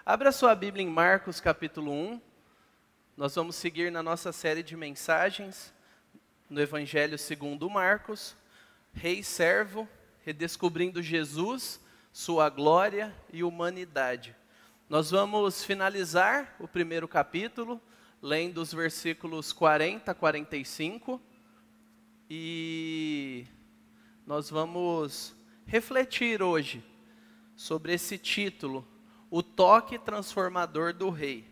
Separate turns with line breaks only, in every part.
Abra sua Bíblia em Marcos capítulo 1. Nós vamos seguir na nossa série de mensagens no Evangelho segundo Marcos, Rei e Servo, redescobrindo Jesus, sua glória e humanidade. Nós vamos finalizar o primeiro capítulo, lendo os versículos 40 a 45, e nós vamos refletir hoje sobre esse título, o toque transformador do rei.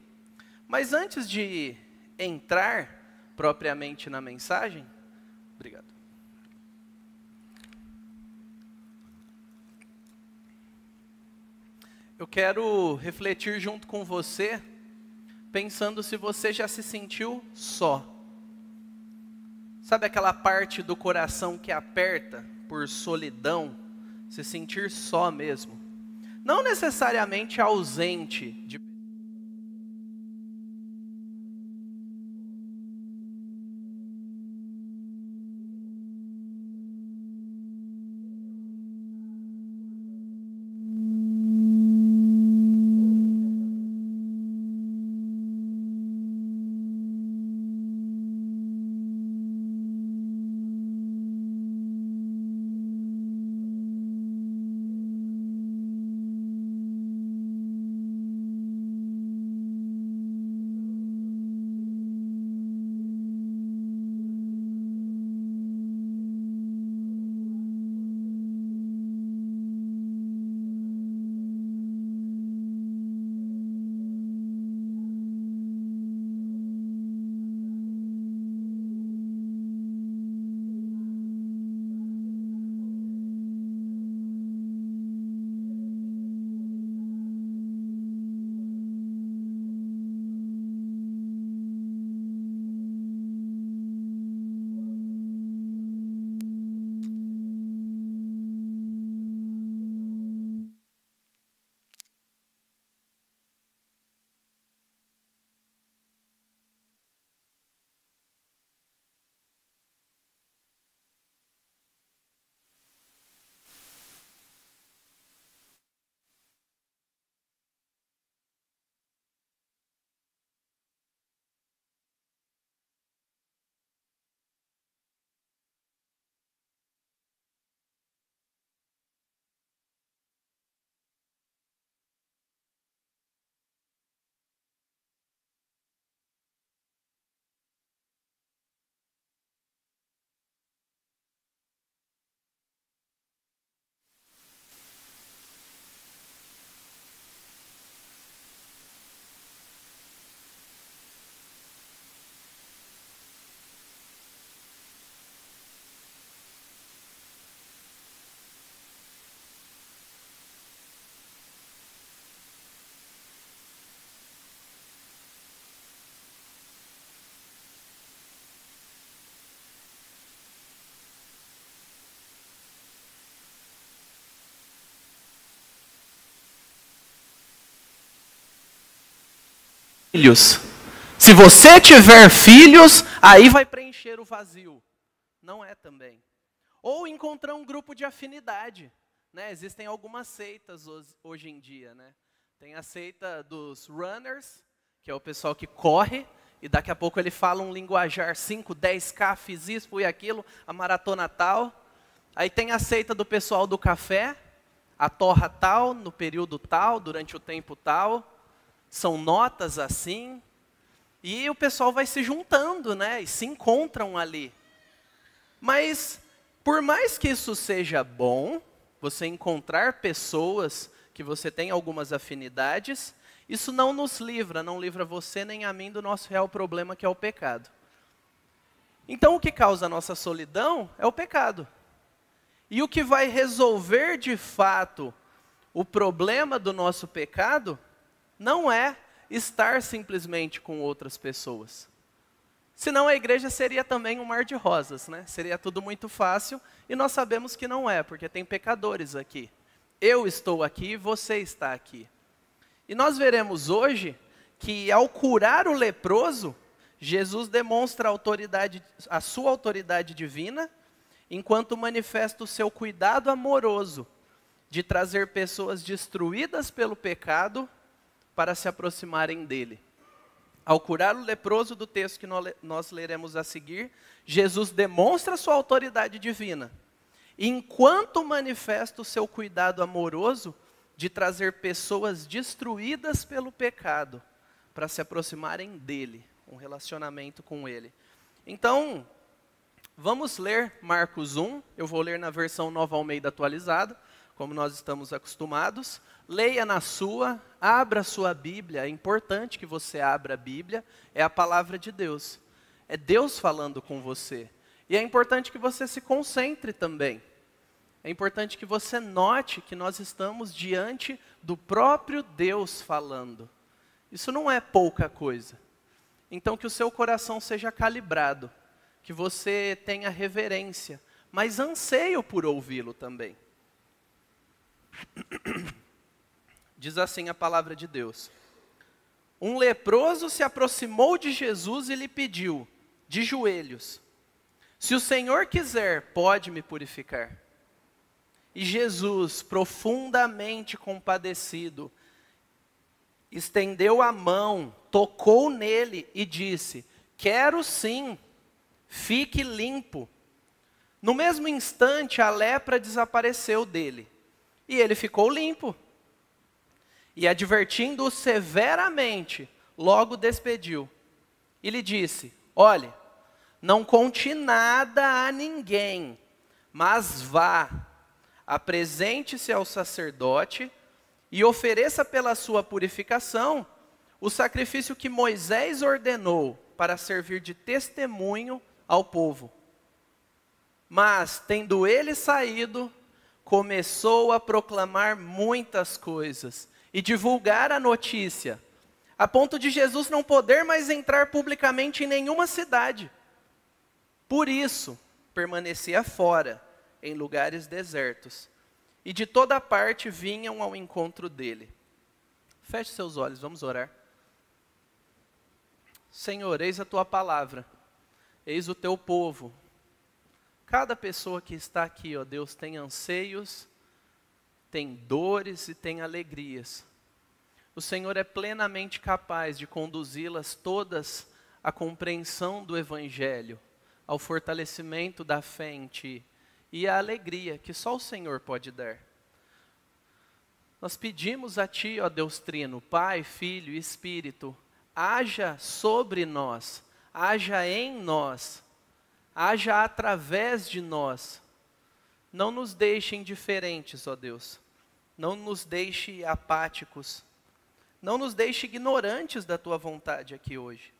Mas antes de entrar propriamente na mensagem, obrigado. Eu quero refletir junto com você, pensando se você já se sentiu só. Sabe aquela parte do coração que aperta por solidão, se sentir só mesmo? Não necessariamente ausente de filhos. Se você tiver filhos, aí vai preencher o vazio. Não é também. Ou encontrar um grupo de afinidade, né? Existem algumas seitas hoje em dia, né? Tem a seita dos runners, que é o pessoal que corre, e daqui a pouco ele fala um linguajar 5, 10K, fiz isso, fui aquilo, a maratona tal. Aí tem a seita do pessoal do café, a torra tal, no período tal, durante o tempo tal. São notas assim, e o pessoal vai se juntando, né? E se encontram ali. Mas, por mais que isso seja bom, você encontrar pessoas que você tem algumas afinidades, isso não nos livra, não livra você nem a mim do nosso real problema, que é o pecado. Então, o que causa a nossa solidão é o pecado. E o que vai resolver, de fato, o problema do nosso pecado não é estar simplesmente com outras pessoas. Senão a igreja seria também um mar de rosas, né? Seria tudo muito fácil, e nós sabemos que não é, porque tem pecadores aqui. Eu estou aqui, você está aqui. E nós veremos hoje que ao curar o leproso, Jesus demonstra a sua autoridade divina, enquanto manifesta o seu cuidado amoroso de trazer pessoas destruídas pelo pecado para se aproximarem dele. Ao curar o leproso do texto que nós leremos a seguir, Jesus demonstra sua autoridade divina, enquanto manifesta o seu cuidado amoroso de trazer pessoas destruídas pelo pecado para se aproximarem dele, um relacionamento com ele. Então, vamos ler Marcos 1, eu vou ler na versão Nova Almeida atualizada, como nós estamos acostumados. Leia na sua, abra a sua Bíblia, é importante que você abra a Bíblia, é a palavra de Deus. É Deus falando com você. E é importante que você se concentre também. É importante que você note que nós estamos diante do próprio Deus falando. Isso não é pouca coisa. Então que o seu coração seja calibrado, que você tenha reverência, mas anseio por ouvi-lo também. Diz assim a palavra de Deus: um leproso se aproximou de Jesus e lhe pediu, de joelhos: se o Senhor quiser, pode me purificar. E Jesus, profundamente compadecido, estendeu a mão, tocou nele e disse: quero sim, fique limpo. No mesmo instante, a lepra desapareceu dele, e ele ficou limpo. E advertindo-o severamente, logo despediu. E lhe disse: olhe, não conte nada a ninguém, mas vá, apresente-se ao sacerdote e ofereça pela sua purificação o sacrifício que Moisés ordenou para servir de testemunho ao povo. Mas, tendo ele saído, começou a proclamar muitas coisas e divulgar a notícia, a ponto de Jesus não poder mais entrar publicamente em nenhuma cidade. Por isso, permanecia fora, em lugares desertos, e de toda parte vinham ao encontro dele. Feche seus olhos, vamos orar. Senhor, eis a tua palavra, eis o teu povo. Cada pessoa que está aqui, ó Deus, tem anseios, tem dores e tem alegrias. O Senhor é plenamente capaz de conduzi-las todas à compreensão do Evangelho, ao fortalecimento da fé em Ti e à alegria que só o Senhor pode dar. Nós pedimos a Ti, ó Deus Trino, Pai, Filho e Espírito, haja sobre nós, haja em nós, haja através de nós. Não nos deixe indiferentes, ó Deus. Não nos deixe apáticos. Não nos deixe ignorantes da Tua vontade aqui hoje.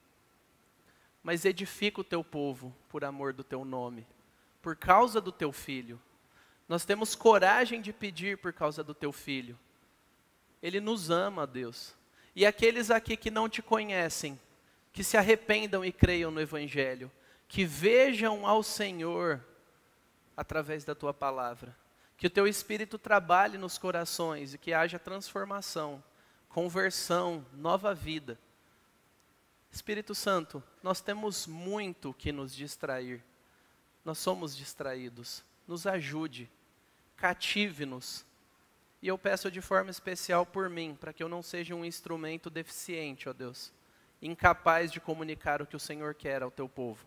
Mas edifica o Teu povo por amor do Teu nome, por causa do Teu Filho. Nós temos coragem de pedir por causa do Teu Filho. Ele nos ama, Deus. E aqueles aqui que não Te conhecem, que se arrependam e creiam no Evangelho, que vejam ao Senhor através da Tua palavra. Que o Teu Espírito trabalhe nos corações e que haja transformação, conversão, nova vida. Espírito Santo, nós temos muito que nos distrair. Nós somos distraídos. Nos ajude, cative-nos. E eu peço de forma especial por mim, para que eu não seja um instrumento deficiente, ó Deus, incapaz de comunicar o que o Senhor quer ao Teu povo.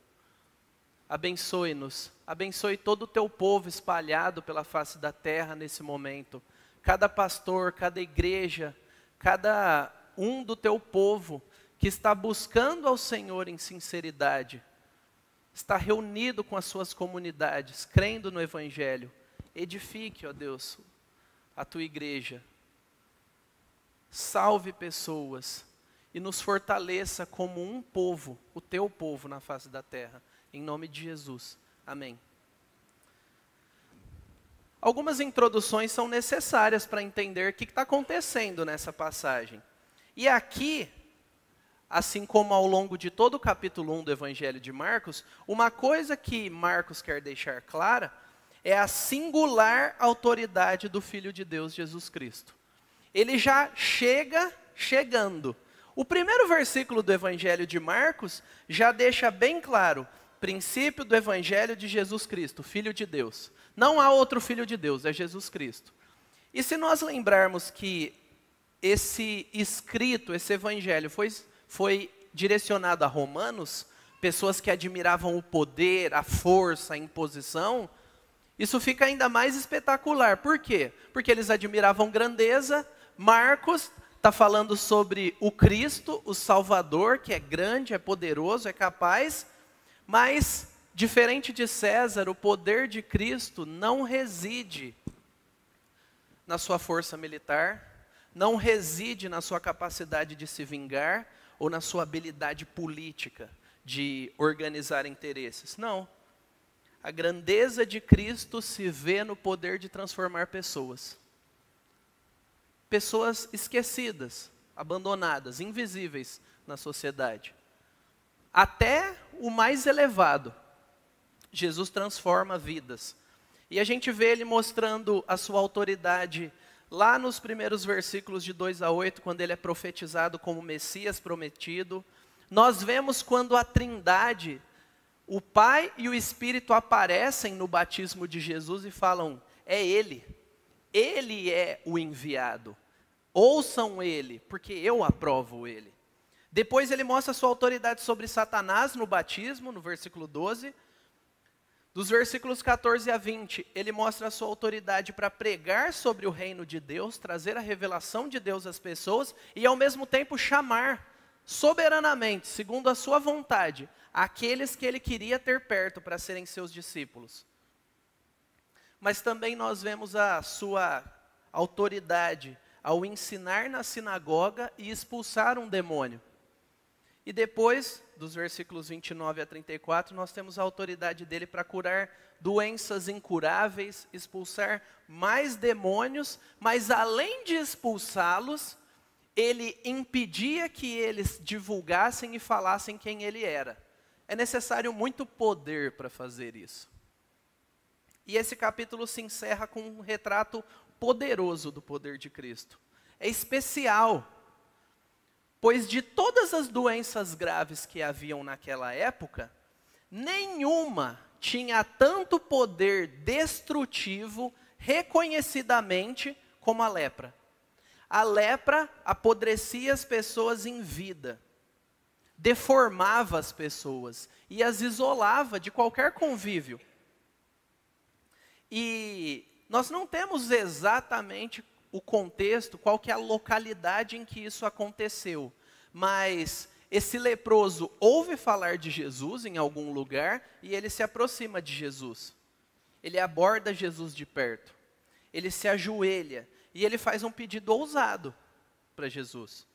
Abençoe-nos, abençoe todo o Teu povo espalhado pela face da terra nesse momento. Cada pastor, cada igreja, cada um do Teu povo que está buscando ao Senhor em sinceridade, está reunido com as suas comunidades, crendo no Evangelho. Edifique, ó Deus, a Tua igreja. Salve pessoas e nos fortaleça como um povo, o Teu povo na face da terra. Em nome de Jesus. Amém. Algumas introduções são necessárias para entender o que está acontecendo nessa passagem. E aqui, assim como ao longo de todo o capítulo 1 do Evangelho de Marcos, uma coisa que Marcos quer deixar clara é a singular autoridade do Filho de Deus, Jesus Cristo. Ele já chegando. O primeiro versículo do Evangelho de Marcos já deixa bem claro: princípio do Evangelho de Jesus Cristo, Filho de Deus. Não há outro Filho de Deus, é Jesus Cristo. E se nós lembrarmos que esse escrito, esse evangelho foi direcionado a romanos, pessoas que admiravam o poder, a força, a imposição, isso fica ainda mais espetacular. Por quê? Porque eles admiravam grandeza. Marcos está falando sobre o Cristo, o Salvador, que é grande, é poderoso, é capaz, mas, diferente de César, o poder de Cristo não reside na sua força militar, não reside na sua capacidade de se vingar ou na sua habilidade política de organizar interesses. Não. A grandeza de Cristo se vê no poder de transformar pessoas. Pessoas esquecidas, abandonadas, invisíveis na sociedade. Até o mais elevado, Jesus transforma vidas. E a gente vê ele mostrando a sua autoridade lá nos primeiros versículos de 2 a 8, quando ele é profetizado como Messias prometido. Nós vemos quando a Trindade, o Pai e o Espírito aparecem no batismo de Jesus e falam, é Ele é o enviado, ouçam Ele, porque eu aprovo Ele. Depois ele mostra a sua autoridade sobre Satanás no batismo, no versículo 12. Dos versículos 14 a 20, ele mostra a sua autoridade para pregar sobre o reino de Deus, trazer a revelação de Deus às pessoas e ao mesmo tempo chamar soberanamente, segundo a sua vontade, aqueles que ele queria ter perto para serem seus discípulos. Mas também nós vemos a sua autoridade ao ensinar na sinagoga e expulsar um demônio. E depois, dos versículos 29 a 34, nós temos a autoridade dele para curar doenças incuráveis, expulsar mais demônios, mas além de expulsá-los, ele impedia que eles divulgassem e falassem quem ele era. É necessário muito poder para fazer isso. E esse capítulo se encerra com um retrato poderoso do poder de Cristo. É especial, pois de todas as doenças graves que haviam naquela época, nenhuma tinha tanto poder destrutivo, reconhecidamente, como a lepra. A lepra apodrecia as pessoas em vida, deformava as pessoas e as isolava de qualquer convívio. E nós não temos exatamente o contexto, qual que é a localidade em que isso aconteceu. Mas esse leproso ouve falar de Jesus em algum lugar e ele se aproxima de Jesus. Ele aborda Jesus de perto. Ele se ajoelha e ele faz um pedido ousado para Jesus.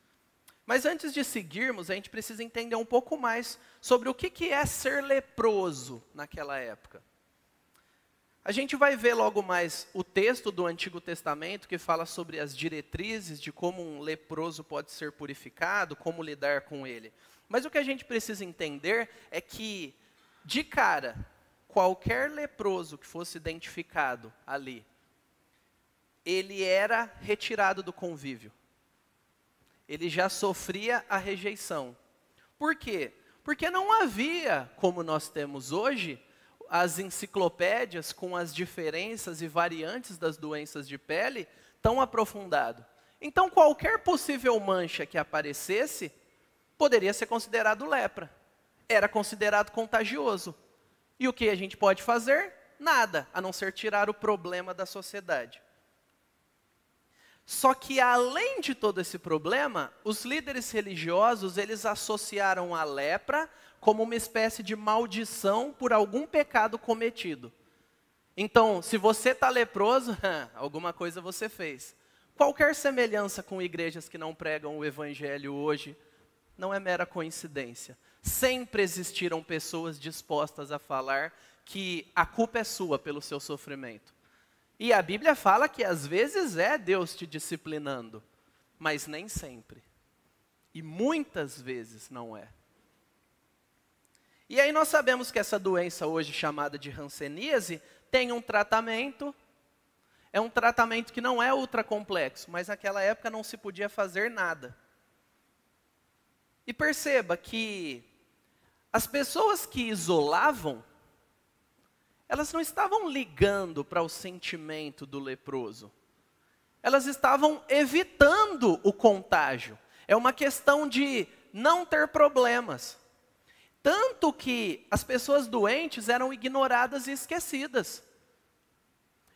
Mas antes de seguirmos, a gente precisa entender um pouco mais sobre o que é ser leproso naquela época. A gente vai ver logo mais o texto do Antigo Testamento que fala sobre as diretrizes de como um leproso pode ser purificado, como lidar com ele. Mas o que a gente precisa entender é que, de cara, qualquer leproso que fosse identificado ali, ele era retirado do convívio. Ele já sofria a rejeição. Por quê? Porque não havia, como nós temos hoje, as enciclopédias com as diferenças e variantes das doenças de pele tão aprofundado. Então, qualquer possível mancha que aparecesse, poderia ser considerado lepra. Era considerado contagioso. E o que a gente pode fazer? Nada, a não ser tirar o problema da sociedade. Só que, além de todo esse problema, os líderes religiosos, eles associaram a lepra como uma espécie de maldição por algum pecado cometido. Então, se você está leproso, alguma coisa você fez. Qualquer semelhança com igrejas que não pregam o evangelho hoje, não é mera coincidência. Sempre existiram pessoas dispostas a falar que a culpa é sua pelo seu sofrimento. E a Bíblia fala que às vezes é Deus te disciplinando, mas nem sempre. E muitas vezes não é. E aí nós sabemos que essa doença hoje chamada de hanseníase tem um tratamento. É um tratamento que não é ultra complexo, mas naquela época não se podia fazer nada. E perceba que as pessoas que isolavam, elas não estavam ligando para o sentimento do leproso. elas estavam evitando o contágio. É uma questão de não ter problemas. Tanto que as pessoas doentes eram ignoradas e esquecidas.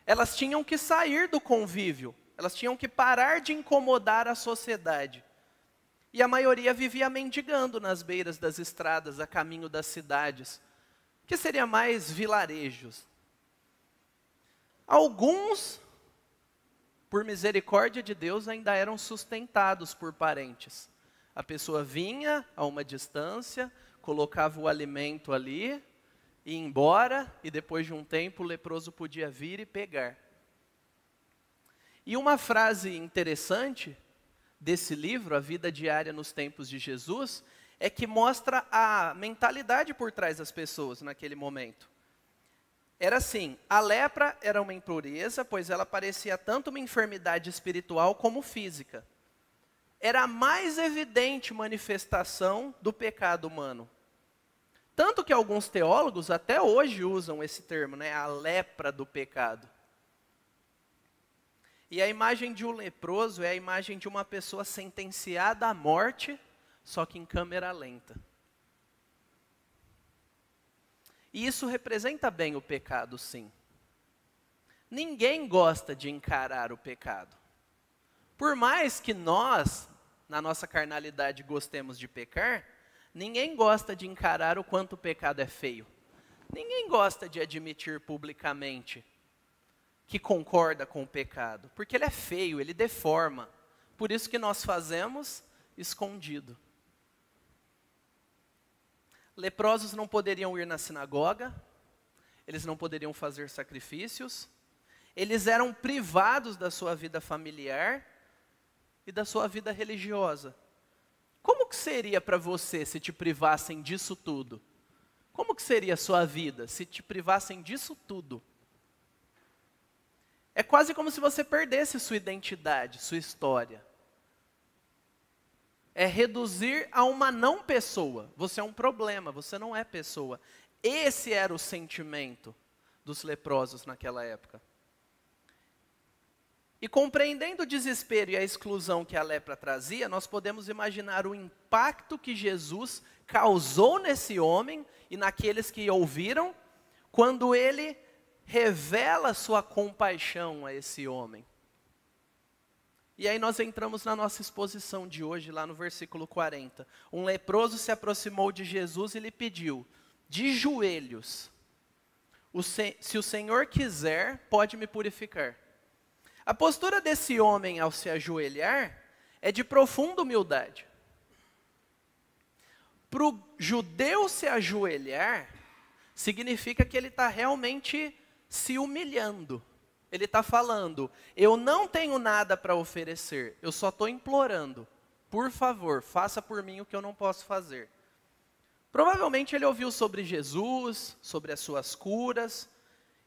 Elas tinham que sair do convívio. Elas tinham que parar de incomodar a sociedade. E a maioria vivia mendigando nas beiras das estradas, a caminho das cidades, que seria mais vilarejos. Alguns, por misericórdia de Deus, ainda eram sustentados por parentes. A pessoa vinha a uma distância, colocava o alimento ali, ia embora, e depois de um tempo o leproso podia vir e pegar. E uma frase interessante desse livro, A Vida Diária nos Tempos de Jesus, é que mostra a mentalidade por trás das pessoas naquele momento. Era assim, a lepra era uma impureza, pois ela parecia tanto uma enfermidade espiritual como física. Era a mais evidente manifestação do pecado humano. Tanto que alguns teólogos até hoje usam esse termo, né, a lepra do pecado. E a imagem de um leproso é a imagem de uma pessoa sentenciada à morte, só que em câmera lenta. E isso representa bem o pecado, sim. Ninguém gosta de encarar o pecado. Por mais que nós, na nossa carnalidade, gostemos de pecar, ninguém gosta de encarar o quanto o pecado é feio. Ninguém gosta de admitir publicamente que concorda com o pecado, porque ele é feio, ele deforma. Por isso que nós fazemos escondido. Leprosos não poderiam ir na sinagoga, eles não poderiam fazer sacrifícios, eles eram privados da sua vida familiar e da sua vida religiosa. Como que seria para você se te privassem disso tudo? Como que seria a sua vida se te privassem disso tudo? É quase como se você perdesse sua identidade, sua história. É reduzir a uma não pessoa. Você é um problema, você não é pessoa. Esse era o sentimento dos leprosos naquela época. E compreendendo o desespero e a exclusão que a lepra trazia, nós podemos imaginar o impacto que Jesus causou nesse homem e naqueles que ouviram, quando ele revela sua compaixão a esse homem. E aí nós entramos na nossa exposição de hoje, lá no versículo 40. Um leproso se aproximou de Jesus e lhe pediu, de joelhos, se o Senhor quiser, pode me purificar. A postura desse homem ao se ajoelhar é de profunda humildade. Para o judeu se ajoelhar, significa que ele está realmente se humilhando. Ele está falando, eu não tenho nada para oferecer, eu só estou implorando. Por favor, faça por mim o que eu não posso fazer. Provavelmente ele ouviu sobre Jesus, sobre as suas curas,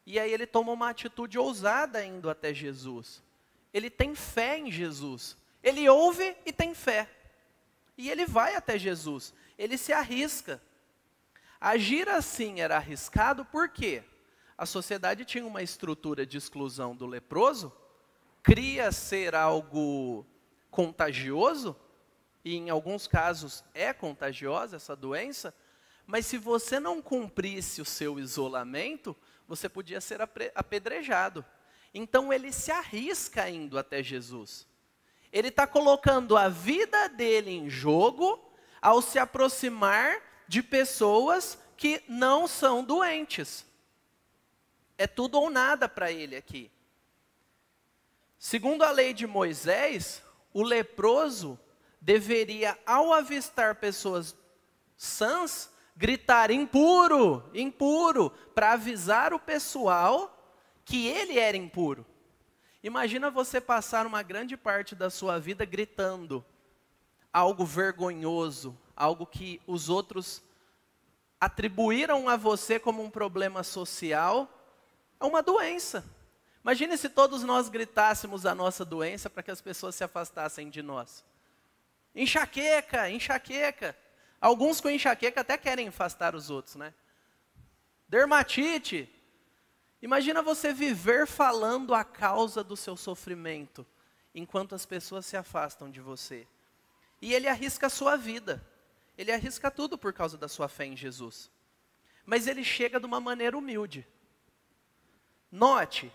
e aí ele toma uma atitude ousada indo até Jesus. Ele tem fé em Jesus. Ele ouve e tem fé. E ele vai até Jesus. Ele se arrisca. Agir assim era arriscado por quê? A sociedade tinha uma estrutura de exclusão do leproso, cria ser algo contagioso, e em alguns casos é contagiosa essa doença, mas se você não cumprisse o seu isolamento, você podia ser apedrejado. Então ele se arrisca indo até Jesus. Ele está colocando a vida dele em jogo ao se aproximar de pessoas que não são doentes. É tudo ou nada para ele aqui. Segundo a lei de Moisés, o leproso deveria, ao avistar pessoas sãs, gritar impuro, impuro, para avisar o pessoal que ele era impuro. Imagina você passar uma grande parte da sua vida gritando algo vergonhoso, algo que os outros atribuíram a você como um problema social, é uma doença. Imagine se todos nós gritássemos a nossa doença para que as pessoas se afastassem de nós. Enxaqueca, enxaqueca. Alguns com enxaqueca até querem afastar os outros, né? Dermatite. Imagina você viver falando a causa do seu sofrimento. enquanto as pessoas se afastam de você. E ele arrisca a sua vida. Ele arrisca tudo por causa da sua fé em Jesus. Mas ele chega de uma maneira humilde. Note,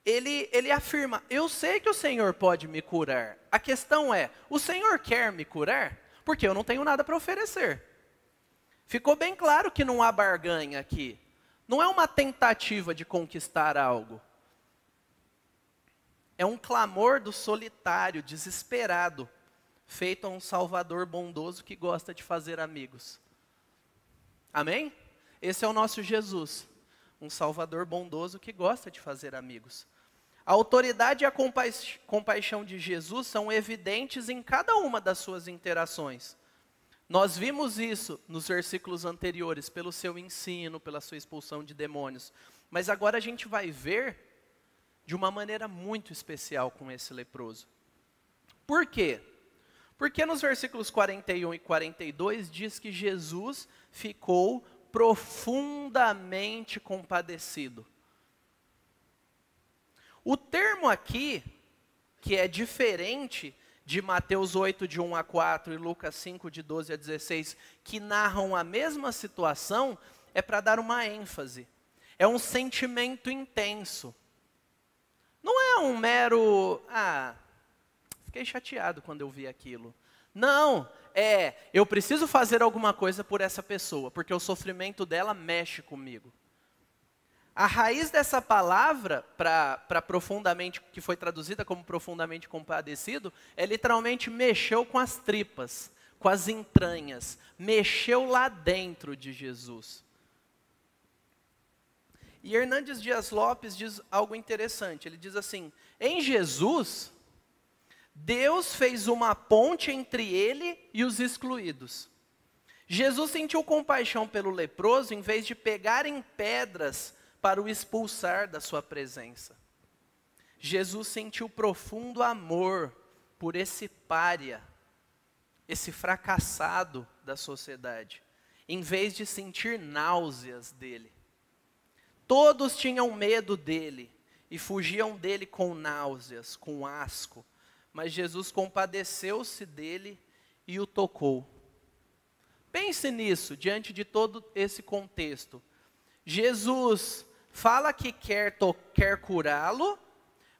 ele afirma, eu sei que o Senhor pode me curar. A questão é, o Senhor quer me curar? Porque eu não tenho nada para oferecer. Ficou bem claro que não há barganha aqui. Não é uma tentativa de conquistar algo. É um clamor do solitário, desesperado, feito a um Salvador bondoso que gosta de fazer amigos. Amém? Esse é o nosso Jesus, um Salvador bondoso que gosta de fazer amigos. A autoridade e a compaixão de Jesus são evidentes em cada uma das suas interações. Nós vimos isso nos versículos anteriores, pelo seu ensino, pela sua expulsão de demônios. Mas agora a gente vai ver de uma maneira muito especial com esse leproso. Por quê? Porque nos versículos 41 e 42 diz que Jesus ficou profundamente compadecido. O termo aqui, que é diferente de Mateus 8, de 1 a 4 e Lucas 5, de 12 a 16, que narram a mesma situação, é para dar uma ênfase. É um sentimento intenso. Não é um mero, fiquei chateado quando eu vi aquilo. Não, eu preciso fazer alguma coisa por essa pessoa, porque o sofrimento dela mexe comigo. A raiz dessa palavra, para profundamente, que foi traduzida como profundamente compadecido, é literalmente mexeu com as tripas, com as entranhas, mexeu lá dentro de Jesus. E Hernandes Dias Lopes diz algo interessante, ele diz assim, em Jesus, Deus fez uma ponte entre ele e os excluídos. Jesus sentiu compaixão pelo leproso em vez de pegar em pedras para o expulsar da sua presença. Jesus sentiu profundo amor por esse pária, esse fracassado da sociedade, em vez de sentir náuseas dele. Todos tinham medo dele e fugiam dele com náuseas, com asco, mas Jesus compadeceu-se dele e o tocou. Pense nisso, diante de todo esse contexto. Jesus fala que quer curá-lo,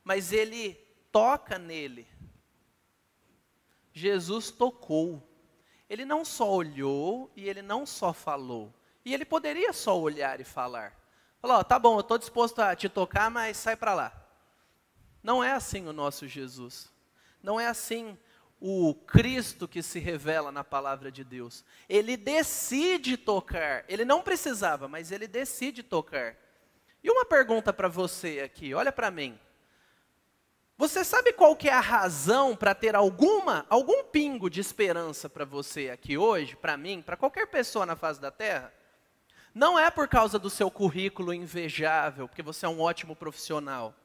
mas ele toca nele. Jesus tocou. Ele não só olhou e ele não só falou. E ele poderia só olhar e falar. Falou, tá bom, eu estou disposto a te tocar, mas sai para lá. Não é assim o nosso Jesus. Não é assim o Cristo que se revela na palavra de Deus. Ele decide tocar. Ele não precisava, mas ele decide tocar. E uma pergunta para você aqui, olha para mim. Você sabe qual que é a razão para ter algum pingo de esperança para você aqui hoje, para mim, para qualquer pessoa na face da terra? Não é por causa do seu currículo invejável, porque você é um ótimo profissional,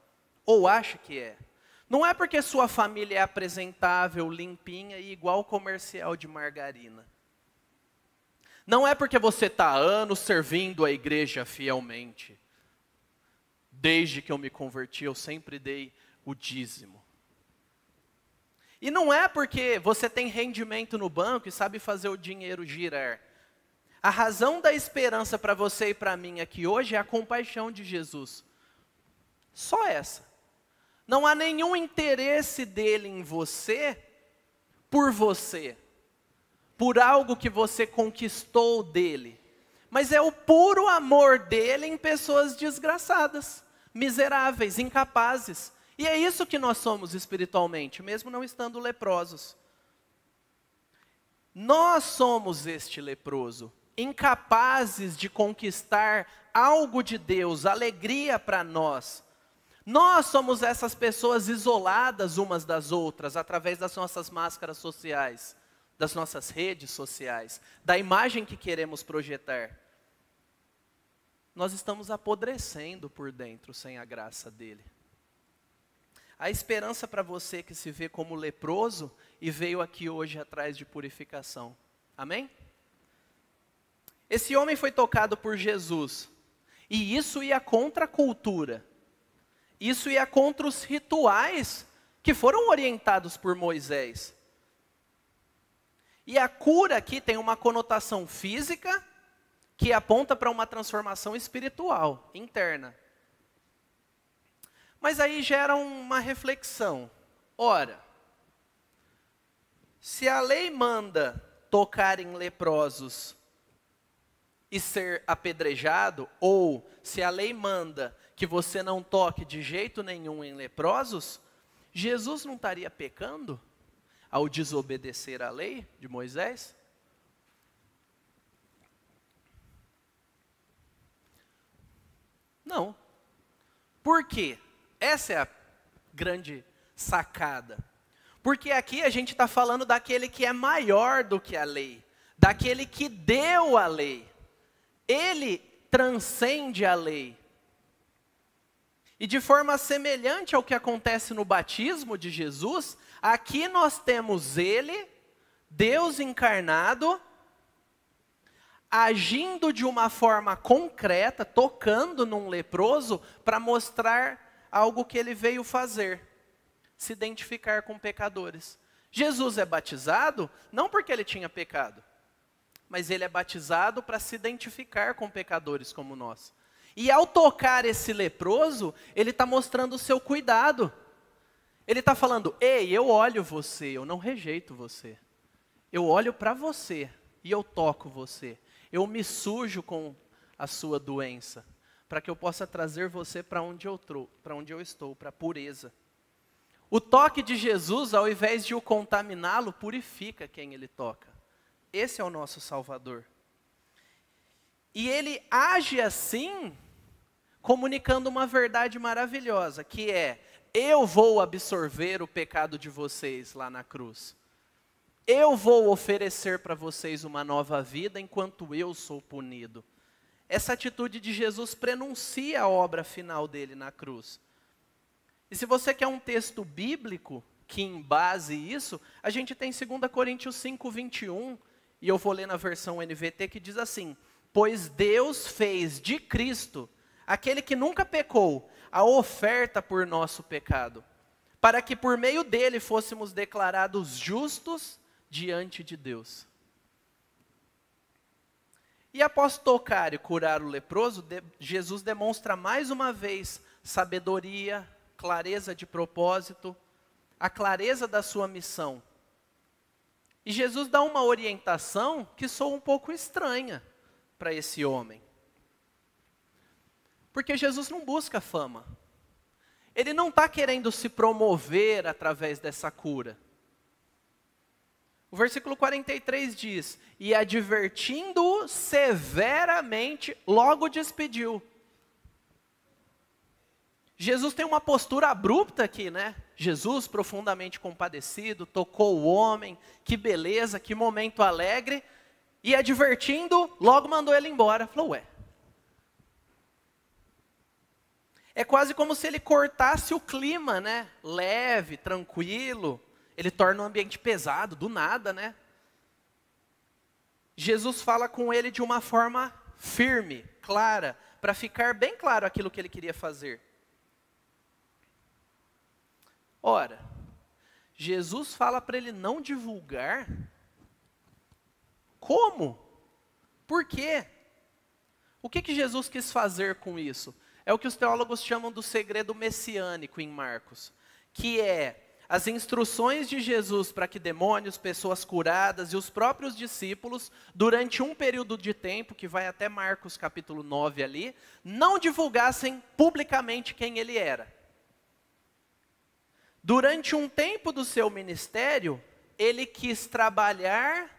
ou acha que é. Não é porque sua família é apresentável, limpinha e igual comercial de margarina. Não é porque você está há anos servindo a igreja fielmente. Desde que eu me converti, eu sempre dei o dízimo. E não é porque você tem rendimento no banco e sabe fazer o dinheiro girar. A razão da esperança para você e para mim aqui hoje é a compaixão de Jesus. Só essa. Não há nenhum interesse dele em você, por algo que você conquistou dele. Mas é o puro amor dele em pessoas desgraçadas, miseráveis, incapazes. E é isso que nós somos espiritualmente, mesmo não estando leprosos. Nós somos este leproso, incapazes de conquistar algo de Deus, alegria para nós. Nós somos essas pessoas isoladas umas das outras, através das nossas máscaras sociais, das nossas redes sociais, da imagem que queremos projetar. Nós estamos apodrecendo por dentro sem a graça dele. A esperança para você que se vê como leproso e veio aqui hoje atrás de purificação. Amém? Esse homem foi tocado por Jesus. E isso ia contra a cultura. Isso ia contra os rituais que foram orientados por Moisés. E a cura aqui tem uma conotação física que aponta para uma transformação espiritual, interna. Mas aí gera uma reflexão. Ora, se a lei manda tocar em leprosos e ser apedrejado, ou se a lei manda que você não toque de jeito nenhum em leprosos, Jesus não estaria pecando ao desobedecer à lei de Moisés? Não. Por quê? Essa é a grande sacada. Porque aqui a gente está falando daquele que é maior do que a lei, daquele que deu a lei. Ele transcende a lei. E de forma semelhante ao que acontece no batismo de Jesus, aqui nós temos ele, Deus encarnado, agindo de uma forma concreta, tocando num leproso, para mostrar algo que ele veio fazer, se identificar com pecadores. Jesus é batizado não porque ele tinha pecado, mas ele é batizado para se identificar com pecadores como nós. E ao tocar esse leproso, ele está mostrando o seu cuidado. Ele está falando, ei, eu olho você, eu não rejeito você. Eu olho para você e eu toco você. Eu me sujo com a sua doença, para que eu possa trazer você para onde eu estou, para a pureza. O toque de Jesus, ao invés de o contaminá-lo, purifica quem ele toca. Esse é o nosso Salvador. E ele age assim, comunicando uma verdade maravilhosa, que é, eu vou absorver o pecado de vocês lá na cruz. Eu vou oferecer para vocês uma nova vida enquanto eu sou punido. Essa atitude de Jesus prenuncia a obra final dele na cruz. E se você quer um texto bíblico que embase isso, a gente tem 2 Coríntios 5, 21, e eu vou ler na versão NVT, que diz assim, pois Deus fez de Cristo, aquele que nunca pecou, a oferta por nosso pecado, para que por meio dele fôssemos declarados justos diante de Deus. E após tocar e curar o leproso, Jesus demonstra mais uma vez sabedoria, clareza de propósito, a clareza da sua missão. E Jesus dá uma orientação que soa um pouco estranha para esse homem. Porque Jesus não busca fama. Ele não está querendo se promover através dessa cura. O versículo 43 diz, e advertindo-o severamente, logo despediu. Jesus tem uma postura abrupta aqui, né? Jesus, profundamente compadecido, tocou o homem, que beleza, que momento alegre, e advertindo, logo mandou ele embora. Falou, ué. É quase como se ele cortasse o clima, né? Leve, tranquilo. Ele torna o ambiente pesado, do nada, né? Jesus fala com ele de uma forma firme, clara, para ficar bem claro aquilo que ele queria fazer. Ora, Jesus fala para ele não divulgar. Como? Por quê? O que Jesus quis fazer com isso? É o que os teólogos chamam do segredo messiânico em Marcos, que é as instruções de Jesus para que demônios, pessoas curadas e os próprios discípulos, durante um período de tempo, que vai até Marcos capítulo 9 ali, não divulgassem publicamente quem ele era. Durante um tempo do seu ministério, ele quis trabalhar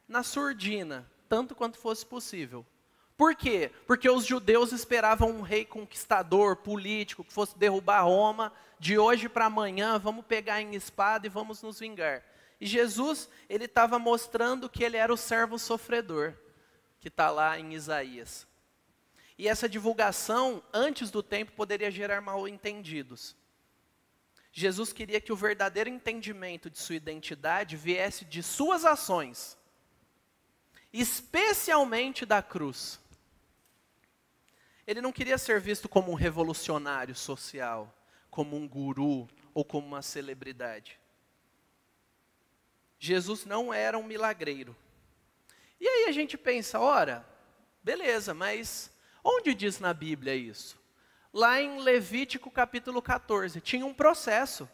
na surdina, tanto quanto fosse possível. Por quê? Porque os judeus esperavam um rei conquistador, político, que fosse derrubar Roma, de hoje para amanhã, vamos pegar em espada e vamos nos vingar. E Jesus, ele estava mostrando que ele era o servo sofredor, que está lá em Isaías. E essa divulgação, antes do tempo, poderia gerar mal-entendidos. Jesus queria que o verdadeiro entendimento de sua identidade viesse de suas ações, especialmente da cruz. Ele não queria ser visto como um revolucionário social, como um guru ou como uma celebridade. Jesus não era um milagreiro. E aí a gente pensa, ora, beleza, mas onde diz na Bíblia isso? Lá em Levítico capítulo 14, tinha um processo.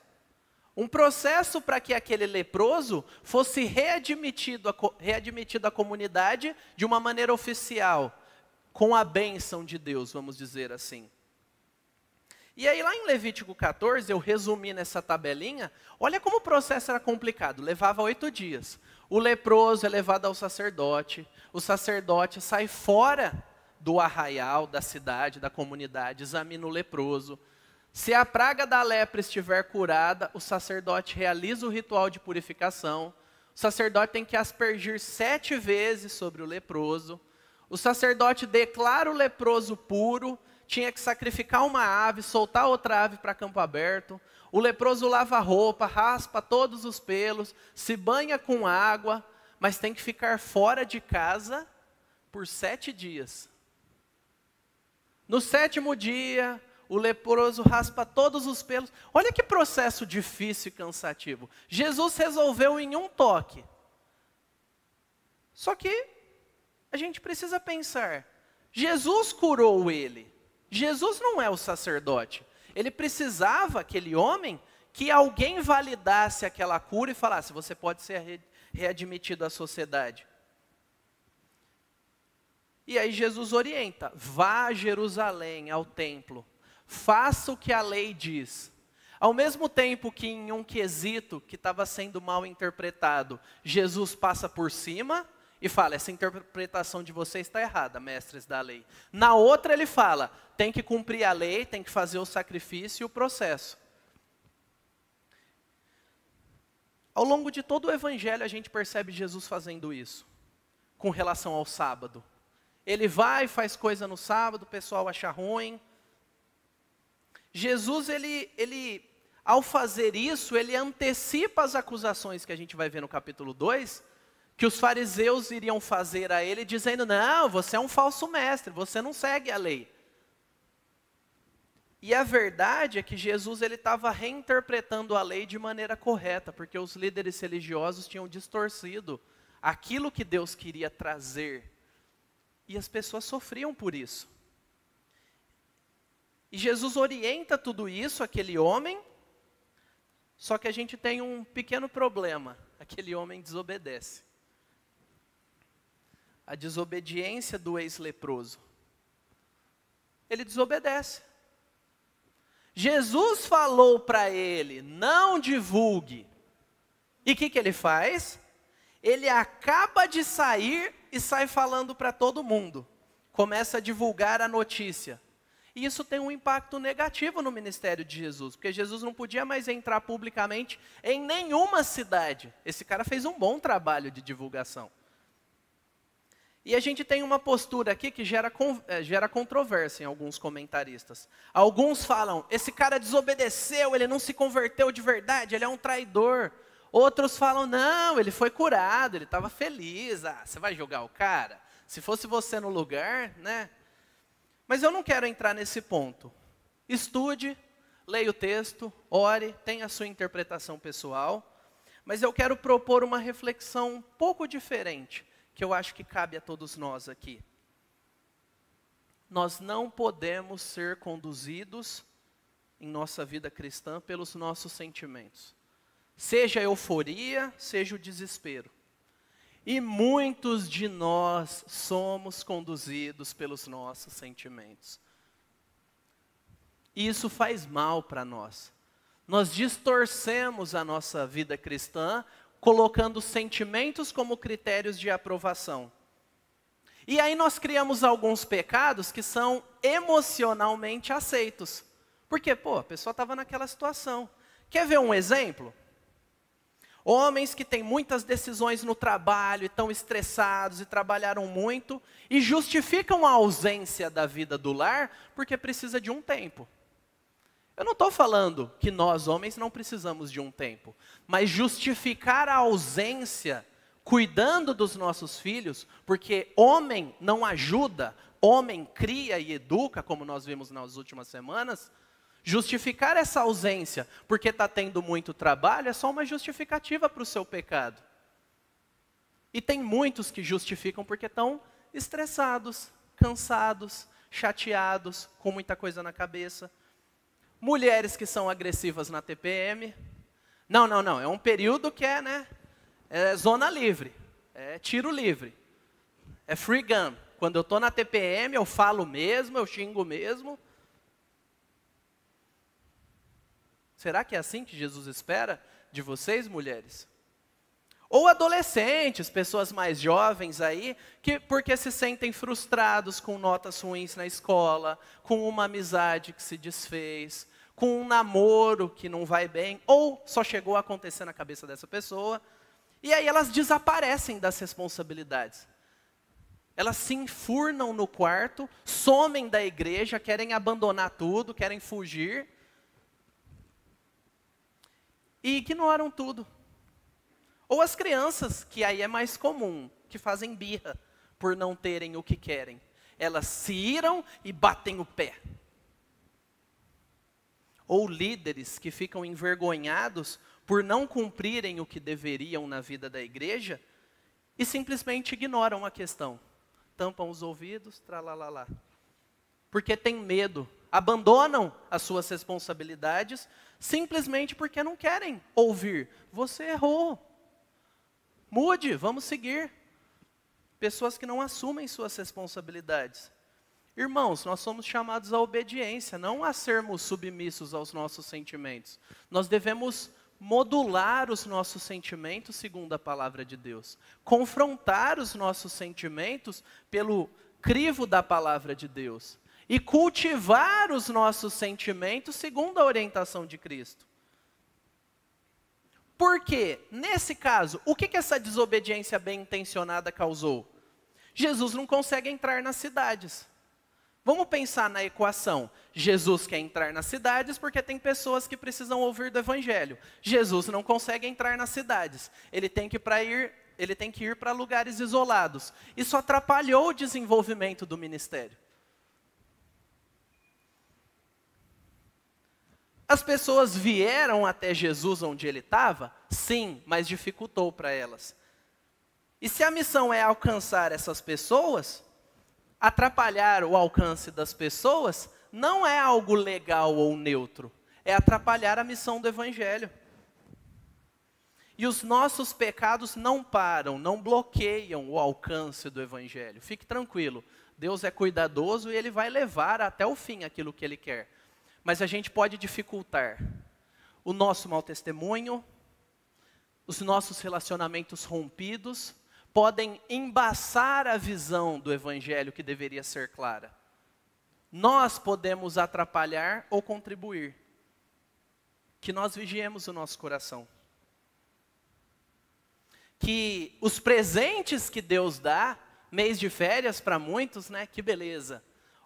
Um processo para que aquele leproso fosse readmitido à comunidade de uma maneira oficial, com a bênção de Deus, vamos dizer assim. E aí lá em Levítico 14, eu resumi nessa tabelinha, olha como o processo era complicado, levava 8 dias. O leproso é levado ao sacerdote, o sacerdote sai fora do arraial, da cidade, da comunidade, examina o leproso. Se a praga da lepra estiver curada, o sacerdote realiza o ritual de purificação. O sacerdote tem que aspergir 7 vezes sobre o leproso. O sacerdote declara o leproso puro, tinha que sacrificar uma ave, soltar outra ave para campo aberto. O leproso lava a roupa, raspa todos os pelos, se banha com água, mas tem que ficar fora de casa por 7 dias. No 7º dia, o leproso raspa todos os pelos. Olha que processo difícil e cansativo. Jesus resolveu em um toque. Só que a gente precisa pensar, Jesus curou ele. Jesus não é o sacerdote. Ele precisava, aquele homem, que alguém validasse aquela cura e falasse, você pode ser readmitido à sociedade. E aí Jesus orienta, vá a Jerusalém, ao templo, faça o que a lei diz. Ao mesmo tempo que em um quesito que estava sendo mal interpretado, Jesus passa por cima e fala, essa interpretação de vocês está errada, mestres da lei. Na outra ele fala, tem que cumprir a lei, tem que fazer o sacrifício e o processo. Ao longo de todo o evangelho a gente percebe Jesus fazendo isso, com relação ao sábado. Ele vai, faz coisa no sábado, o pessoal acha ruim. Jesus, ao fazer isso, ele antecipa as acusações que a gente vai ver no capítulo 2, que os fariseus iriam fazer a ele, dizendo, não, você é um falso mestre, você não segue a lei. E a verdade é que Jesus estava reinterpretando a lei de maneira correta, porque os líderes religiosos tinham distorcido aquilo que Deus queria trazer. E as pessoas sofriam por isso. E Jesus orienta tudo isso, aquele homem, só que a gente tem um pequeno problema, aquele homem desobedece. A desobediência do ex-leproso. Ele desobedece. Jesus falou para ele, não divulgue. E o que ele faz? Ele acaba de sair e sai falando para todo mundo. Começa a divulgar a notícia. E isso tem um impacto negativo no ministério de Jesus, porque Jesus não podia mais entrar publicamente em nenhuma cidade. Esse cara fez um bom trabalho de divulgação. E a gente tem uma postura aqui que gera controvérsia em alguns comentaristas. Alguns falam, esse cara desobedeceu, ele não se converteu de verdade, ele é um traidor. Outros falam, não, ele foi curado, ele estava feliz. Ah, você vai julgar o cara? Se fosse você no lugar, né? Mas eu não quero entrar nesse ponto. Estude, leia o texto, ore, tenha a sua interpretação pessoal. Mas eu quero propor uma reflexão um pouco diferente, que eu acho que cabe a todos nós aqui. Nós não podemos ser conduzidos em nossa vida cristã pelos nossos sentimentos. Seja a euforia, seja o desespero. E muitos de nós somos conduzidos pelos nossos sentimentos. E isso faz mal para nós. Nós distorcemos a nossa vida cristã, colocando sentimentos como critérios de aprovação. E aí nós criamos alguns pecados que são emocionalmente aceitos. Porque, a pessoa estava naquela situação. Quer ver um exemplo? Homens que têm muitas decisões no trabalho, e estão estressados e trabalharam muito, e justificam a ausência da vida do lar porque precisa de um tempo. Eu não estou falando que nós, homens, não precisamos de um tempo, mas justificar a ausência, cuidando dos nossos filhos, porque homem não ajuda, homem cria e educa, como nós vimos nas últimas semanas, Justificar essa ausência porque está tendo muito trabalho é só uma justificativa para o seu pecado. E tem muitos que justificam porque estão estressados, cansados, chateados, com muita coisa na cabeça. Mulheres que são agressivas na TPM. Não, é um período que é zona livre, é tiro livre, é free gun. Quando eu estou na TPM, eu falo mesmo, eu xingo mesmo. Será que é assim que Jesus espera de vocês, mulheres? Ou adolescentes, pessoas mais jovens aí, que porque se sentem frustrados com notas ruins na escola, com uma amizade que se desfez, com um namoro que não vai bem, ou só chegou a acontecer na cabeça dessa pessoa, e aí elas desaparecem das responsabilidades. Elas se enfurnam no quarto, somem da igreja, querem abandonar tudo, querem fugir, e ignoram tudo. Ou as crianças, que aí é mais comum, que fazem birra por não terem o que querem. Elas se iram e batem o pé. Ou líderes que ficam envergonhados por não cumprirem o que deveriam na vida da igreja e simplesmente ignoram a questão. Tampam os ouvidos, tralalá. Porque tem medo. Abandonam as suas responsabilidades simplesmente porque não querem ouvir. Você errou. Mude, vamos seguir. Pessoas que não assumem suas responsabilidades. Irmãos, nós somos chamados à obediência, não a sermos submissos aos nossos sentimentos. Nós devemos modular os nossos sentimentos segundo a palavra de Deus. Confrontar os nossos sentimentos pelo crivo da palavra de Deus. E cultivar os nossos sentimentos segundo a orientação de Cristo. Porque, nesse caso, o que essa desobediência bem intencionada causou? Jesus não consegue entrar nas cidades. Vamos pensar na equação. Jesus quer entrar nas cidades porque tem pessoas que precisam ouvir do evangelho. Jesus não consegue entrar nas cidades. Ele tem que ir para lugares isolados. Isso atrapalhou o desenvolvimento do ministério. As pessoas vieram até Jesus onde ele estava? Sim, mas dificultou para elas. E se a missão é alcançar essas pessoas, atrapalhar o alcance das pessoas não é algo legal ou neutro. É atrapalhar a missão do evangelho. E os nossos pecados não param, não bloqueiam o alcance do evangelho. Fique tranquilo, Deus é cuidadoso e ele vai levar até o fim aquilo que ele quer. Mas a gente pode dificultar o nosso mau testemunho, os nossos relacionamentos rompidos, podem embaçar a visão do evangelho que deveria ser clara. Nós podemos atrapalhar ou contribuir. Que nós vigiemos o nosso coração. Que os presentes que Deus dá, mês de férias para muitos, que beleza.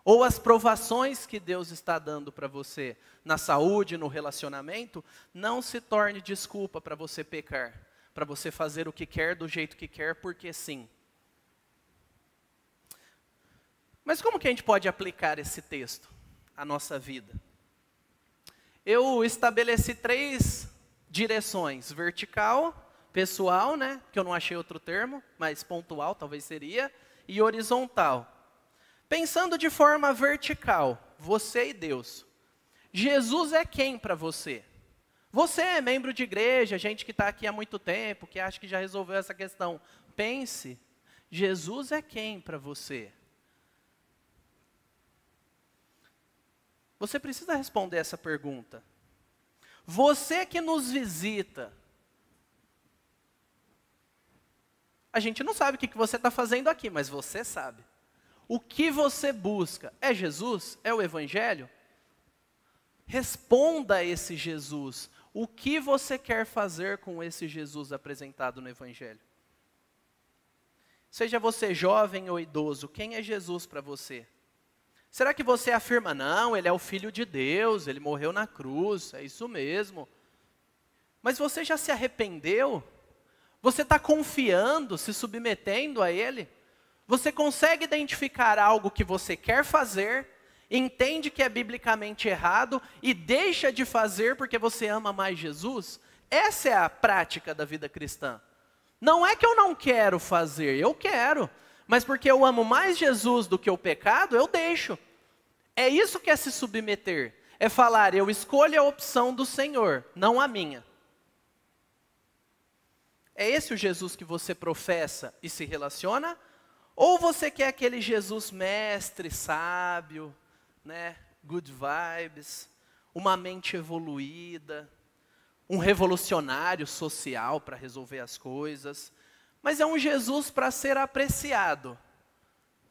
Ou as provações que Deus está dando para você na saúde, no relacionamento, não se torne desculpa para você pecar, para você fazer o que quer, do jeito que quer, porque sim. Mas como que a gente pode aplicar esse texto à nossa vida? Eu estabeleci 3 direções: vertical, pessoal, que eu não achei outro termo, mas pontual talvez seria, e horizontal. Pensando de forma vertical, você e Deus. Jesus é quem para você? Você é membro de igreja, gente que está aqui há muito tempo, que acha que já resolveu essa questão. Pense, Jesus é quem para você? Você precisa responder essa pergunta. Você que nos visita, a gente não sabe o que você está fazendo aqui, mas você sabe. O que você busca? É Jesus? É o evangelho? Responda a esse Jesus. O que você quer fazer com esse Jesus apresentado no evangelho? Seja você jovem ou idoso, quem é Jesus para você? Será que você afirma, não, ele é o Filho de Deus, ele morreu na cruz, é isso mesmo. Mas você já se arrependeu? Você está confiando, se submetendo a ele? Você consegue identificar algo que você quer fazer entende que é biblicamente errado e deixa de fazer porque você ama mais Jesus? Essa é a prática da vida cristã. Não é que eu não quero fazer, eu quero. Mas porque eu amo mais Jesus do que o pecado, eu deixo. É isso que é se submeter. É falar, eu escolho a opção do Senhor, não a minha. É esse o Jesus que você professa e se relaciona? Ou você quer aquele Jesus mestre, sábio, né? Good vibes, uma mente evoluída, um revolucionário social para resolver as coisas, mas é um Jesus para ser apreciado,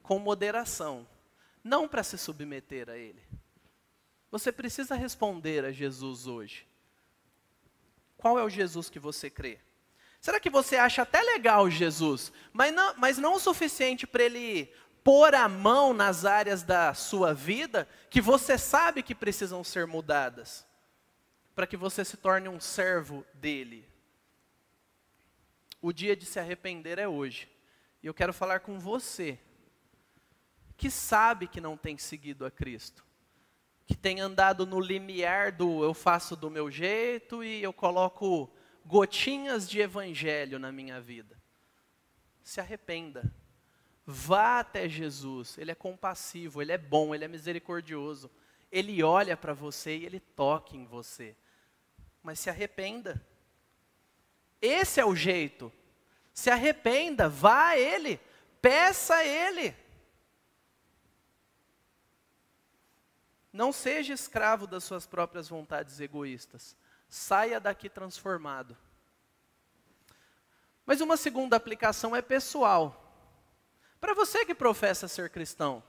com moderação, não para se submeter a Ele. Você precisa responder a Jesus hoje. Qual é o Jesus que você crê? Será que você acha até legal Jesus, mas não o suficiente para Ele pôr a mão nas áreas da sua vida que você sabe que precisam ser mudadas, para que você se torne um servo dEle? O dia de se arrepender é hoje. E eu quero falar com você, que sabe que não tem seguido a Cristo, que tem andado no limiar do eu faço do meu jeito e eu coloco gotinhas de evangelho na minha vida. Se arrependa. Vá até Jesus. Ele é compassivo, Ele é bom, Ele é misericordioso. Ele olha para você e Ele toca em você. Mas se arrependa. Esse é o jeito. Se arrependa, vá a Ele, peça a Ele. Não seja escravo das suas próprias vontades egoístas. Saia daqui transformado. Mas uma segunda aplicação é pessoal. Para você que professa ser cristão,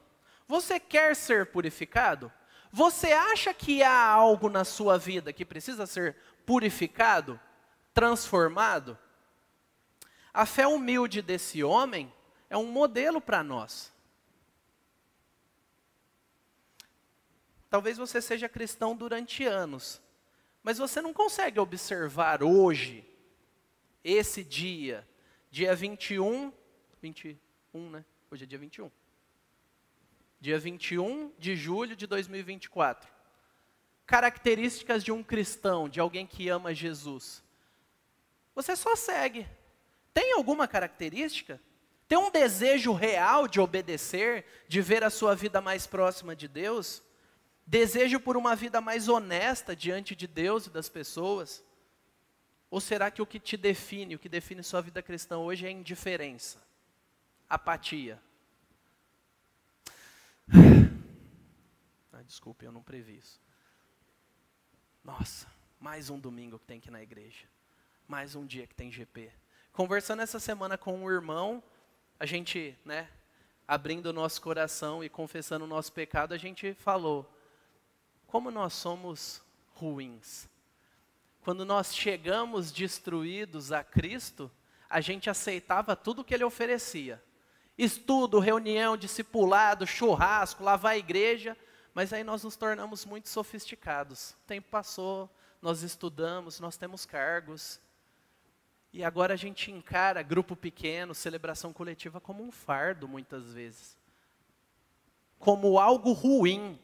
você quer ser purificado? Você acha que há algo na sua vida que precisa ser purificado, transformado? A fé humilde desse homem é um modelo para nós. Talvez você seja cristão durante anos, mas você não consegue observar hoje, esse dia 21, né? Hoje é dia 21. Dia 21 de julho de 2024. Características de um cristão, de alguém que ama Jesus. Você só segue. Tem alguma característica? Tem um desejo real de obedecer, de ver a sua vida mais próxima de Deus? Desejo por uma vida mais honesta diante de Deus e das pessoas? Ou será que o que te define, o que define sua vida cristã hoje é indiferença, apatia? Desculpe, eu não previ isso. Nossa, mais um domingo que tem que ir na igreja. Mais um dia que tem GP. Conversando essa semana com um irmão, a gente, abrindo o nosso coração e confessando o nosso pecado, a gente falou, como nós somos ruins. Quando nós chegamos destruídos a Cristo, a gente aceitava tudo o que Ele oferecia. Estudo, reunião, discipulado, churrasco, lavar a igreja, mas aí nós nos tornamos muito sofisticados. O tempo passou, nós estudamos, nós temos cargos. E agora a gente encara grupo pequeno, celebração coletiva como um fardo, muitas vezes. Como algo ruim.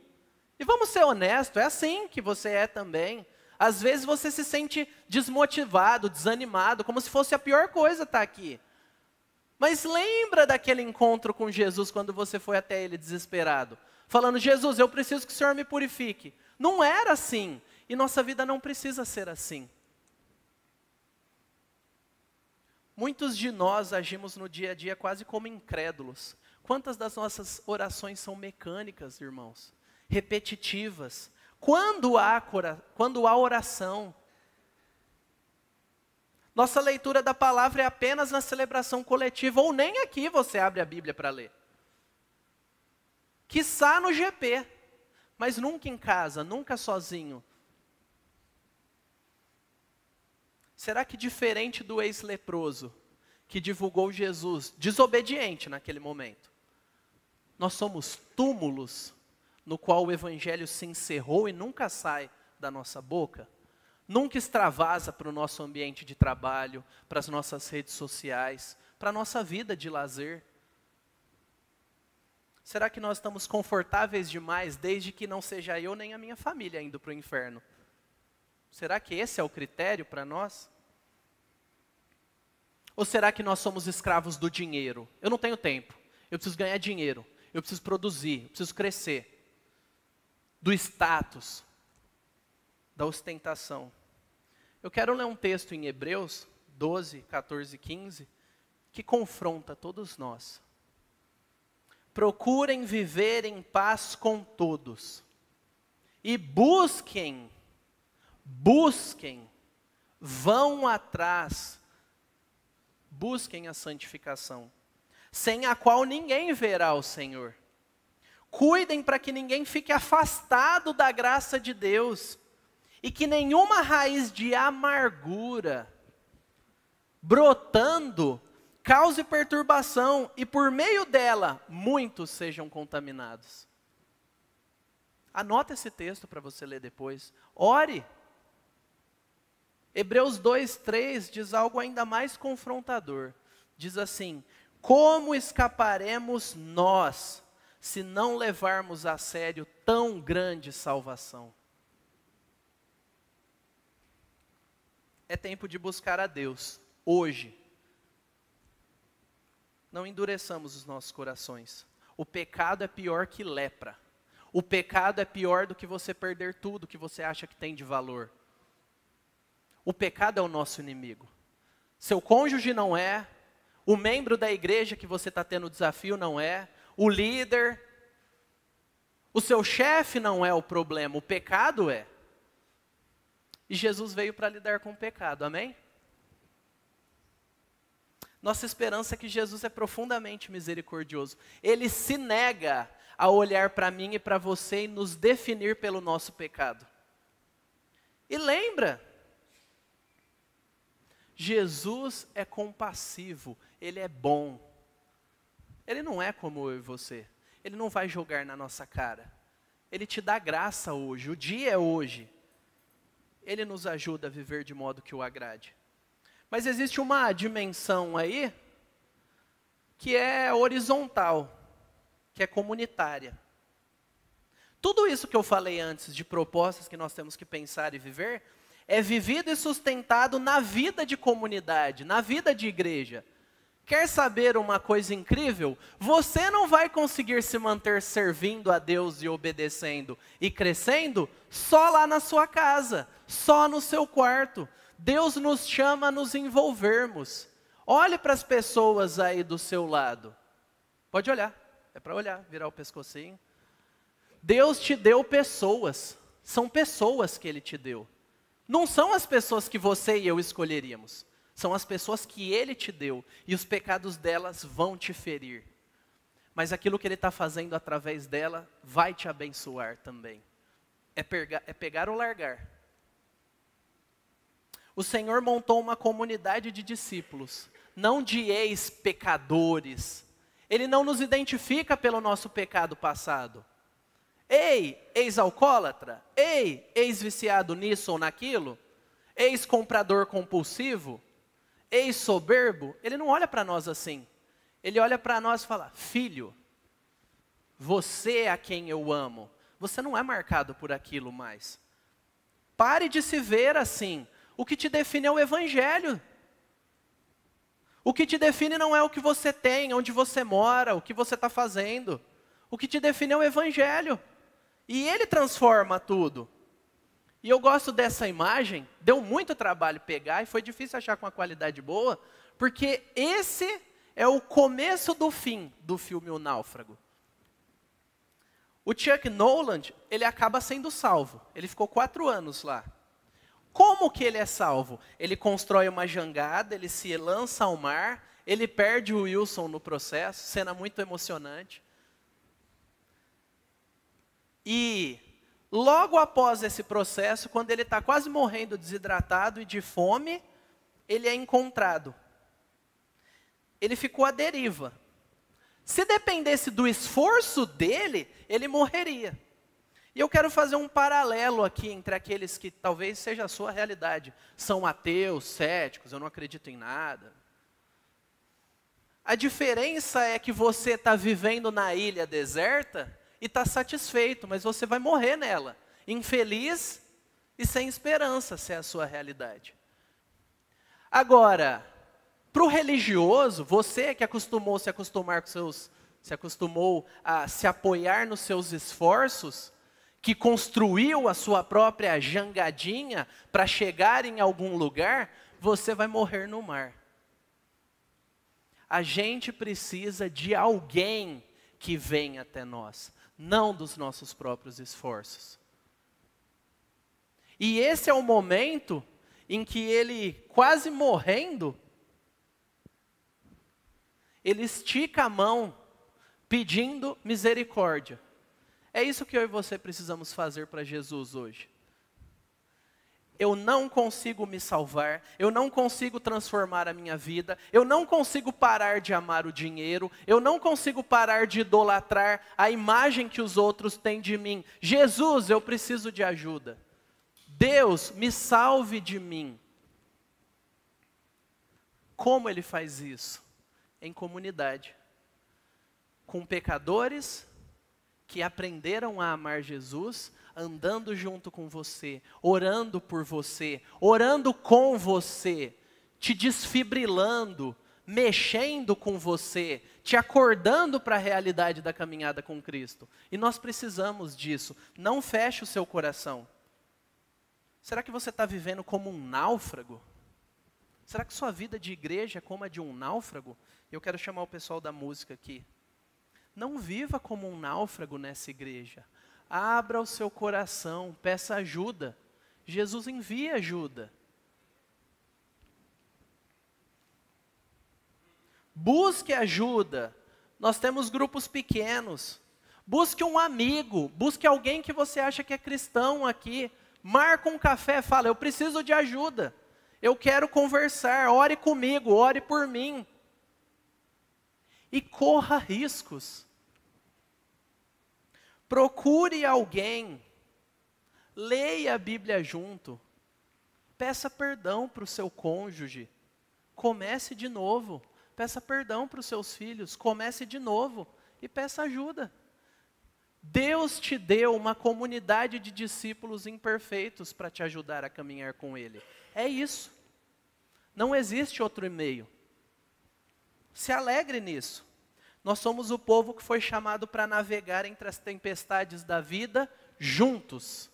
E vamos ser honestos, é assim que você é também. Às vezes você se sente desmotivado, desanimado, como se fosse a pior coisa estar aqui. Mas lembra daquele encontro com Jesus, quando você foi até Ele desesperado. Falando, Jesus, eu preciso que o Senhor me purifique. Não era assim. E nossa vida não precisa ser assim. Muitos de nós agimos no dia a dia quase como incrédulos. Quantas das nossas orações são mecânicas, irmãos? Repetitivas. Quando há oração, nossa leitura da palavra é apenas na celebração coletiva, ou nem aqui você abre a Bíblia para ler. Quiçá no GP, mas nunca em casa, nunca sozinho. Será que diferente do ex-leproso, que divulgou Jesus, desobediente naquele momento, nós somos túmulos no qual o evangelho se encerrou e nunca sai da nossa boca? Nunca extravasa para o nosso ambiente de trabalho, para as nossas redes sociais, para a nossa vida de lazer? Será que nós estamos confortáveis demais desde que não seja eu nem a minha família indo para o inferno? Será que esse é o critério para nós? Ou será que nós somos escravos do dinheiro? Eu não tenho tempo, eu preciso ganhar dinheiro, eu preciso produzir, eu preciso crescer. Do status, da ostentação. Eu quero ler um texto em Hebreus 12, 14 e 15, que confronta todos nós. Procurem viver em paz com todos. E busquem, vão atrás, busquem a santificação, sem a qual ninguém verá o Senhor. Cuidem para que ninguém fique afastado da graça de Deus, e que nenhuma raiz de amargura, brotando, cause perturbação, e por meio dela, muitos sejam contaminados. Anota esse texto para você ler depois. Ore. Hebreus 2:3 diz algo ainda mais confrontador. Diz assim: como escaparemos nós, se não levarmos a sério tão grande salvação? É tempo de buscar a Deus, hoje. Não endureçamos os nossos corações. O pecado é pior que lepra. O pecado é pior do que você perder tudo que você acha que tem de valor. O pecado é o nosso inimigo. Seu cônjuge não é, o membro da igreja que você está tendo desafio não é, o líder, o seu chefe não é o problema, o pecado é. E Jesus veio para lidar com o pecado, amém? Nossa esperança é que Jesus é profundamente misericordioso. Ele se nega a olhar para mim e para você e nos definir pelo nosso pecado. E lembra, Jesus é compassivo, Ele é bom. Ele não é como eu e você. Ele não vai jogar na nossa cara. Ele te dá graça hoje, o dia é hoje. Ele nos ajuda a viver de modo que o agrade. Mas existe uma dimensão aí que é horizontal, que é comunitária. Tudo isso que eu falei antes de propostas que nós temos que pensar e viver, é vivido e sustentado na vida de comunidade, na vida de igreja. Quer saber uma coisa incrível? Você não vai conseguir se manter servindo a Deus e obedecendo e crescendo só lá na sua casa, só no seu quarto. Deus nos chama a nos envolvermos. Olhe para as pessoas aí do seu lado. Pode olhar, é para olhar, virar o pescocinho. Deus te deu pessoas, são pessoas que Ele te deu. Não são as pessoas que você e eu escolheríamos. São as pessoas que Ele te deu. E os pecados delas vão te ferir. Mas aquilo que Ele está fazendo através dela vai te abençoar também. É pegar ou largar. O Senhor montou uma comunidade de discípulos. Não de ex-pecadores. Ele não nos identifica pelo nosso pecado passado. Ei, ex-alcoólatra? Ei, ex-viciado nisso ou naquilo? Ex-comprador compulsivo? Ex-soberbo? Ele não olha para nós assim. Ele olha para nós e fala: filho, você é a quem eu amo. Você não é marcado por aquilo mais. Pare de se ver assim. O que te define é o Evangelho. O que te define não é o que você tem, onde você mora, o que você está fazendo. O que te define é o Evangelho. E Ele transforma tudo. E eu gosto dessa imagem, deu muito trabalho pegar e foi difícil achar com uma qualidade boa, porque esse é o começo do fim do filme O Náufrago. O Chuck Noland, ele acaba sendo salvo. Ele ficou 4 anos lá. Como que ele é salvo? Ele constrói uma jangada, ele se lança ao mar, ele perde o Wilson no processo, cena muito emocionante. E logo após esse processo, quando ele está quase morrendo desidratado e de fome, ele é encontrado. Ele ficou à deriva. Se dependesse do esforço dele, ele morreria. E eu quero fazer um paralelo aqui entre aqueles que talvez seja a sua realidade. São ateus, céticos, eu não acredito em nada. A diferença é que você está vivendo na ilha deserta e está satisfeito, mas você vai morrer nela, infeliz e sem esperança, se é a sua realidade. Agora, para o religioso, você que se acostumou a se apoiar nos seus esforços, que construiu a sua própria jangadinha para chegar em algum lugar, você vai morrer no mar. A gente precisa de alguém que venha até nós, não dos nossos próprios esforços. E esse é o momento em que ele, quase morrendo, ele estica a mão, pedindo misericórdia. É isso que eu e você precisamos fazer para Jesus hoje. Eu não consigo me salvar, eu não consigo transformar a minha vida, eu não consigo parar de amar o dinheiro, eu não consigo parar de idolatrar a imagem que os outros têm de mim. Jesus, eu preciso de ajuda. Deus, me salve de mim. Como ele faz isso? Em comunidade, com pecadores que aprenderam a amar Jesus, andando junto com você, orando por você, orando com você, te desfibrilando, mexendo com você, te acordando para a realidade da caminhada com Cristo. E nós precisamos disso. Não feche o seu coração. Será que você está vivendo como um náufrago? Será que sua vida de igreja é como a de um náufrago? Eu quero chamar o pessoal da música aqui. Não viva como um náufrago nessa igreja. Abra o seu coração, peça ajuda. Jesus envia ajuda. Busque ajuda. Nós temos grupos pequenos. Busque um amigo, busque alguém que você acha que é cristão aqui. Marca um café, fala, eu preciso de ajuda. Eu quero conversar, ore comigo, ore por mim. E corra riscos. Procure alguém. Leia a Bíblia junto. Peça perdão para o seu cônjuge. Comece de novo. Peça perdão para os seus filhos. Comece de novo. E peça ajuda. Deus te deu uma comunidade de discípulos imperfeitos para te ajudar a caminhar com Ele. É isso. Não existe outro meio. Se alegre nisso. Nós somos o povo que foi chamado para navegar entre as tempestades da vida juntos.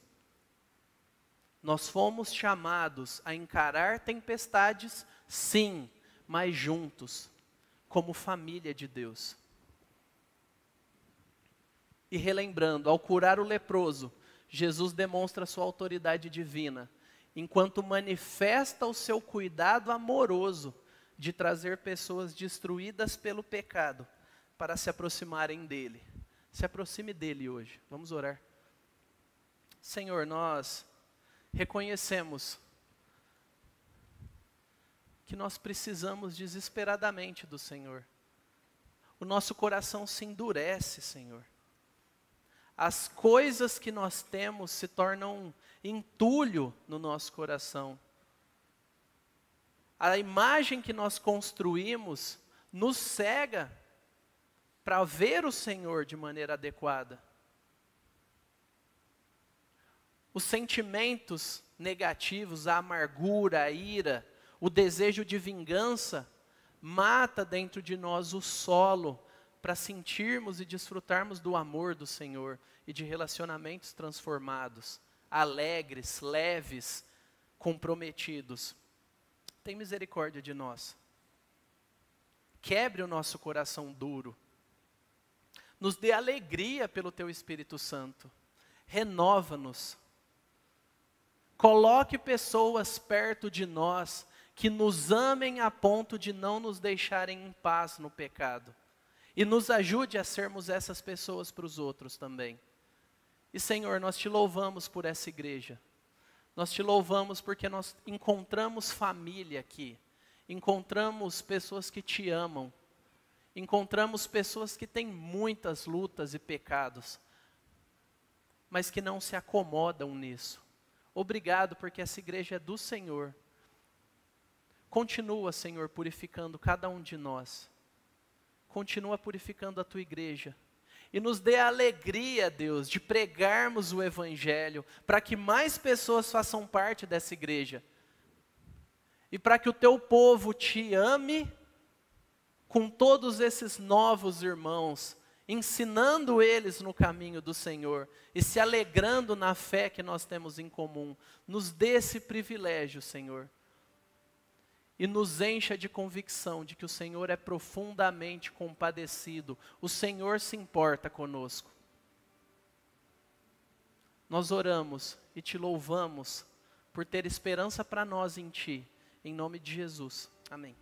Nós fomos chamados a encarar tempestades, sim, mas juntos, como família de Deus. E relembrando, ao curar o leproso, Jesus demonstra sua autoridade divina, enquanto manifesta o seu cuidado amoroso de trazer pessoas destruídas pelo pecado para se aproximarem dele. Se aproxime dele hoje. Vamos orar. Senhor, nós reconhecemos que nós precisamos desesperadamente do Senhor. O nosso coração se endurece, Senhor. As coisas que nós temos se tornam entulho no nosso coração. A imagem que nós construímos nos cega para ver o Senhor de maneira adequada. Os sentimentos negativos, a amargura, a ira, o desejo de vingança, mata dentro de nós o solo para sentirmos e desfrutarmos do amor do Senhor e de relacionamentos transformados, alegres, leves, comprometidos. Tem misericórdia de nós. Quebre o nosso coração duro. Nos dê alegria pelo Teu Espírito Santo. Renova-nos. Coloque pessoas perto de nós que nos amem a ponto de não nos deixarem em paz no pecado. E nos ajude a sermos essas pessoas para os outros também. E Senhor, nós te louvamos por essa igreja. Nós te louvamos porque nós encontramos família aqui. Encontramos pessoas que te amam. Encontramos pessoas que têm muitas lutas e pecados, mas que não se acomodam nisso. Obrigado porque essa igreja é do Senhor. Continua, Senhor, purificando cada um de nós. continua purificando a tua igreja. E nos dê a alegria, Deus, de pregarmos o Evangelho, para que mais pessoas façam parte dessa igreja. E para que o teu povo te ame com todos esses novos irmãos, ensinando eles no caminho do Senhor e se alegrando na fé que nós temos em comum. Nos dê esse privilégio, Senhor. E nos encha de convicção de que o Senhor é profundamente compadecido. O Senhor se importa conosco. Nós oramos e te louvamos por ter esperança para nós em Ti. Em nome de Jesus. Amém.